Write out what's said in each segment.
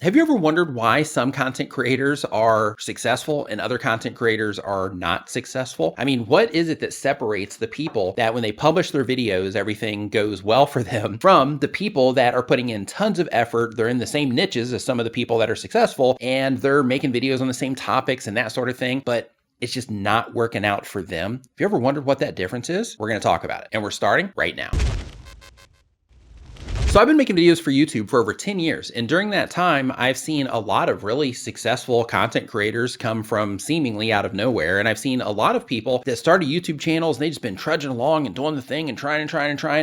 Have you ever wondered why some content creators are successful and other content creators are not successful? I mean, what is it that separates the people that when they publish their videos, everything goes well for them from the people that are putting in tons of effort? They're in the same niches as some of the people that are successful and they're making videos on the same topics and that sort of thing, but it's just not working out for them. Have you ever wondered what that difference is? We're going to talk about it, and we're starting right now. So I've been making videos for YouTube for over 10 years. And during that time, I've seen a lot of really successful content creators come from seemingly out of nowhere. And I've seen a lot of people that started YouTube channels and they've just been trudging along and doing the thing and trying,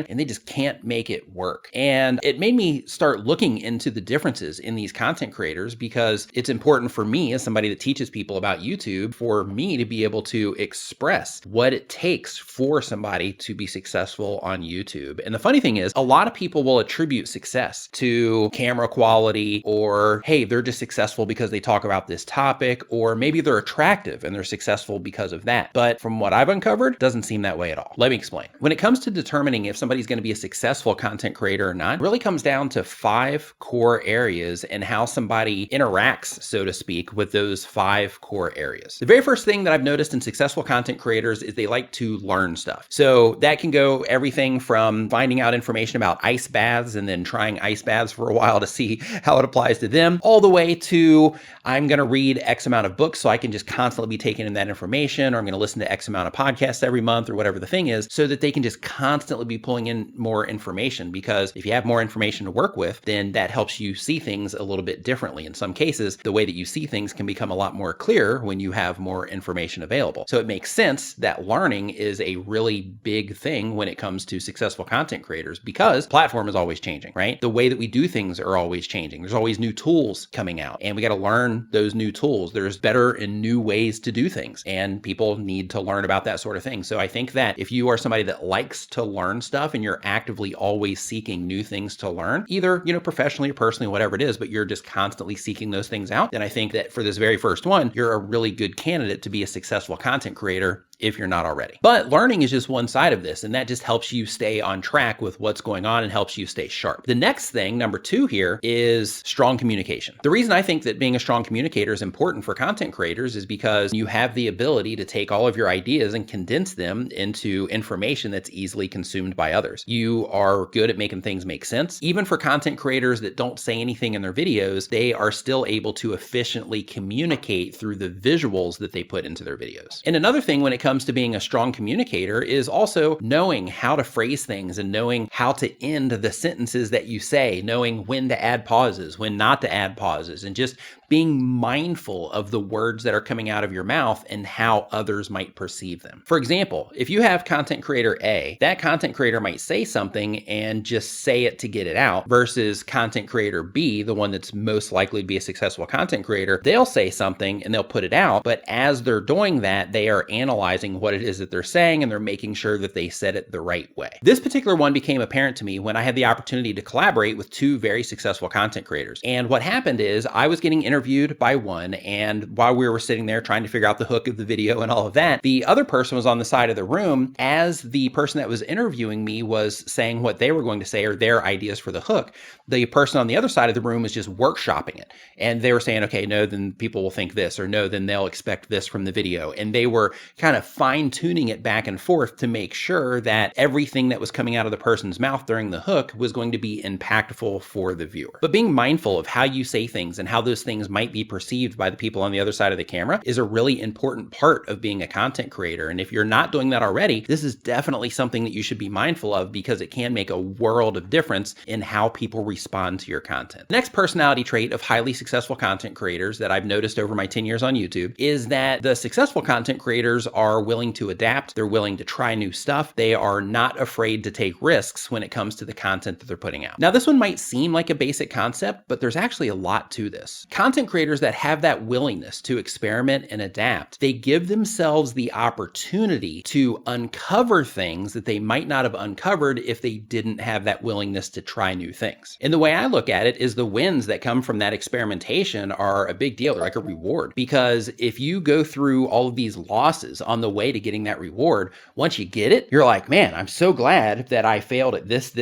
and they just can't make it work. And it made me start looking into the differences in these content creators because it's important for me as somebody that teaches people about YouTube for me to be able to express what it takes for somebody to be successful on YouTube. And the funny thing is, a lot of people will attribute success to camera quality, or hey, they're just successful because they talk about this topic, or maybe they're attractive and they're successful because of that. But from what I've uncovered, it doesn't seem that way at all. Let me explain. When it comes to determining if somebody's going to be a successful content creator or not, it really comes down to 5 core areas and how somebody interacts, so to speak, with those 5 core areas. The very first thing that I've noticed in successful content creators is they like to learn stuff. So that can go everything from finding out information about ice baths and then trying ice baths for a while to see how it applies to them, all the way to I'm going to read X amount of books so I can just constantly be taking in that information, or I'm going to listen to X amount of podcasts every month, or whatever the thing is, so that they can just constantly be pulling in more information. Because if you have more information to work with, then that helps you see things a little bit differently. In some cases, the way that you see things can become a lot more clear when you have more information available. So it makes sense that learning is a really big thing when it comes to successful content creators, because platform is always changing, right? The way that we do things are always changing. There's always new tools coming out, and we got to learn those new tools. There's better and new ways to do things, and people need to learn about that sort of thing. So I think that if you are somebody that likes to learn stuff and you're actively always seeking new things to learn, either, professionally or personally, whatever it is, but you're just constantly seeking those things out, then I think that for this very first one, you're a really good candidate to be a successful content creator if you're not already. But learning is just one side of this, and that just helps you stay on track with what's going on and helps you stay sharp. The next thing, number 2 here, is strong communication. The reason I think that being a strong communicator is important for content creators is because you have the ability to take all of your ideas and condense them into information that's easily consumed by others. You are good at making things make sense. Even for content creators that don't say anything in their videos, they are still able to efficiently communicate through the visuals that they put into their videos. And another thing when it comes to being a strong communicator is also knowing how to phrase things and knowing how to end the sentences that you say, knowing when to add pauses, when not to add pauses, and just being mindful of the words that are coming out of your mouth and how others might perceive them. For example, if you have content creator A, that content creator might say something and just say it to get it out, versus content creator B, the one that's most likely to be a successful content creator, they'll say something and they'll put it out, but as they're doing that, they are analyzing what it is that they're saying and they're making sure that they said it the right way. This particular one became apparent to me when I had the opportunity to collaborate with 2 very successful content creators. And what happened is I was getting interviewed by one, and while we were sitting there trying to figure out the hook of the video and all of that, the other person was on the side of the room as the person that was interviewing me was saying what they were going to say or their ideas for the hook. The person on the other side of the room was just workshopping it. And they were saying, okay, no, then people will think this, or no, then they'll expect this from the video. And they were kind of fine-tuning it back and forth to make sure that everything that was coming out of the person's mouth during the hook was going to be impactful for the viewer. But being mindful of how you say things and how those things might be perceived by the people on the other side of the camera is a really important part of being a content creator. And if you're not doing that already, this is definitely something that you should be mindful of, because it can make a world of difference in how people respond to your content. The next personality trait of highly successful content creators that I've noticed over my 10 years on YouTube is that the successful content creators are willing to adapt. They're willing to try new stuff. They are not afraid to take risks when it comes to the content that they're putting out. Now, this one might seem like a basic concept, but there's actually a lot to this. Content creators that have that willingness to experiment and adapt, they give themselves the opportunity to uncover things that they might not have uncovered if they didn't have that willingness to try new things. And the way I look at it is the wins that come from that experimentation are a big deal. They're like a reward, because if you go through all of these losses on the way to getting that reward. Once you get it, you're like, man, I'm so glad that I failed at this,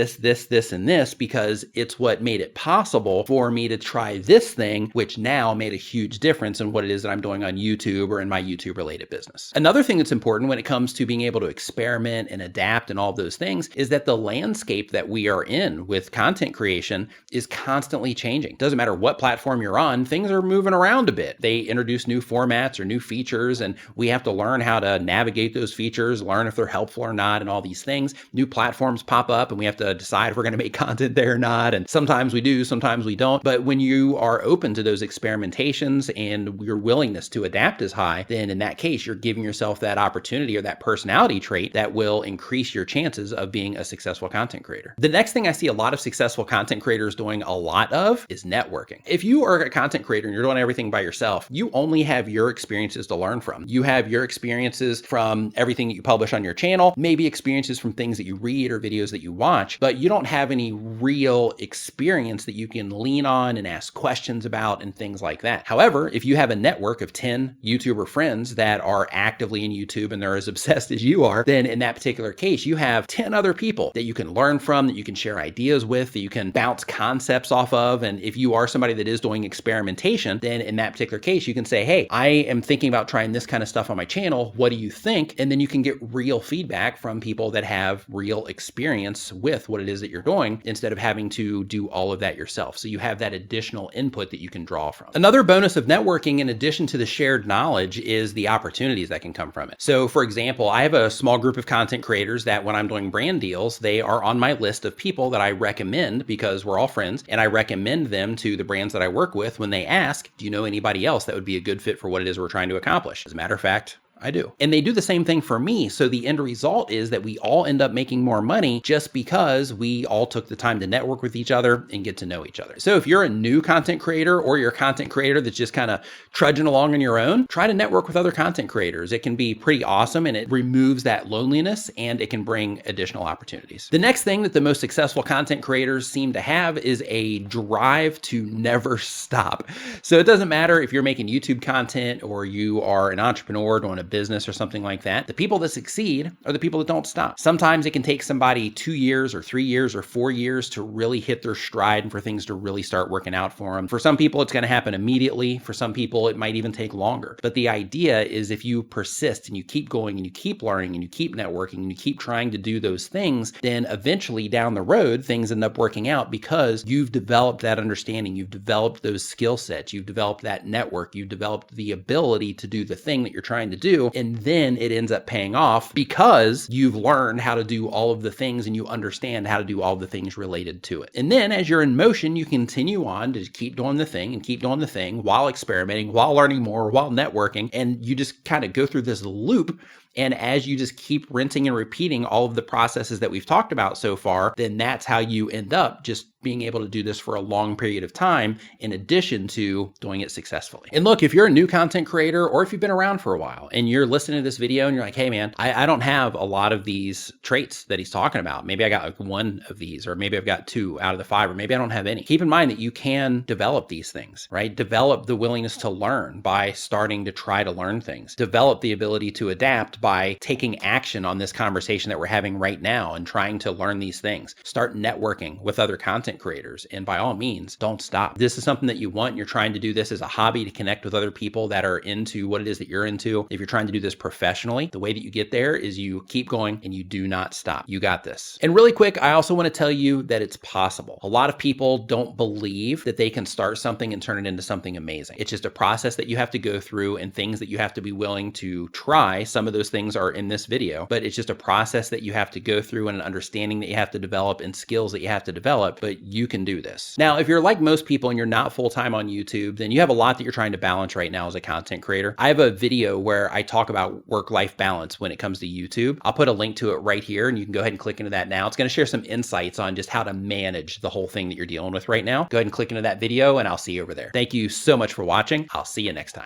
and this, because it's what made it possible for me to try this thing, which now made a huge difference in what it is that I'm doing on YouTube or in my YouTube related business. Another thing that's important when it comes to being able to experiment and adapt and all of those things is that the landscape that we are in with content creation is constantly changing. Doesn't matter what platform you're on, things are moving around a bit. They introduce new formats or new features, and we have to learn how to navigate those features, learn if they're helpful or not, and all these things. New platforms pop up and we have to decide if we're going to make content there or not. And sometimes we do, sometimes we don't. But when you are open to those experimentations and your willingness to adapt is high, then in that case, you're giving yourself that opportunity or that personality trait that will increase your chances of being a successful content creator. The next thing I see a lot of successful content creators doing a lot of is networking. If you are a content creator and you're doing everything by yourself, you only have your experiences to learn from. You have your experiences from everything that you publish on your channel, maybe experiences from things that you read or videos that you watch, but you don't have any real experience that you can lean on and ask questions about and things like that. However, if you have a network of 10 YouTuber friends that are actively in YouTube and they're as obsessed as you are, then in that particular case, you have 10 other people that you can learn from, that you can share ideas with, that you can bounce concepts off of. And if you are somebody that is doing experimentation, then in that particular case, you can say, hey, I am thinking about trying this kind of stuff on my channel. What do you think? And then you can get real feedback from people that have real experience with what it is that you're doing instead of having to do all of that yourself. So you have that additional input that you can draw from. Another bonus of networking, in addition to the shared knowledge, is the opportunities that can come from it. So for example, I have a small group of content creators that when I'm doing brand deals, they are on my list of people that I recommend because we're all friends, and I recommend them to the brands that I work with when they ask, do you know anybody else that would be a good fit for what it is we're trying to accomplish? As a matter of fact, I do. And they do the same thing for me. So the end result is that we all end up making more money just because we all took the time to network with each other and get to know each other. So if you're a new content creator or you're a content creator that's just kind of trudging along on your own, try to network with other content creators. It can be pretty awesome and it removes that loneliness and it can bring additional opportunities. The next thing that the most successful content creators seem to have is a drive to never stop. So it doesn't matter if you're making YouTube content or you are an entrepreneur doing a business or something like that. The people that succeed are the people that don't stop. Sometimes it can take somebody 2 years or 3 years or 4 years to really hit their stride and for things to really start working out for them. For some people, it's going to happen immediately. For some people, it might even take longer. But the idea is if you persist and you keep going and you keep learning and you keep networking and you keep trying to do those things, then eventually down the road, things end up working out because you've developed that understanding. You've developed those skill sets. You've developed that network. You've developed the ability to do the thing that you're trying to do. And then it ends up paying off because you've learned how to do all of the things and you understand how to do all the things related to it. And then as you're in motion, you continue on to keep doing the thing and keep doing the thing while experimenting, while learning more, while networking. And you just kind of go through this loop. And as you just keep rinsing and repeating all of the processes that we've talked about so far, then that's how you end up just being able to do this for a long period of time in addition to doing it successfully. And look, if you're a new content creator or if you've been around for a while and you're listening to this video and you're like, hey man, I don't have a lot of these traits that he's talking about. Maybe I got like one of these, or maybe I've got 2 out of the 5, or maybe I don't have any. Keep in mind that you can develop these things, right? Develop the willingness to learn by starting to try to learn things. Develop the ability to adapt by taking action on this conversation that we're having right now and trying to learn these things. Start networking with other content creators. And by all means, don't stop. This is something that you want. You're trying to do this as a hobby to connect with other people that are into what it is that you're into. If you're trying to do this professionally, the way that you get there is you keep going and you do not stop. You got this. And really quick, I also want to tell you that it's possible. A lot of people don't believe that they can start something and turn it into something amazing. It's just a process that you have to go through and things that you have to be willing to try. Some of those things are in this video, but it's just a process that you have to go through and an understanding that you have to develop and skills that you have to develop, but you can do this. Now, if you're like most people and you're not full-time on YouTube, then you have a lot that you're trying to balance right now as a content creator. I have a video where I talk about work-life balance when it comes to YouTube. I'll put a link to it right here and you can go ahead and click into that now. It's going to share some insights on just how to manage the whole thing that you're dealing with right now. Go ahead and click into that video and I'll see you over there. Thank you so much for watching. I'll see you next time.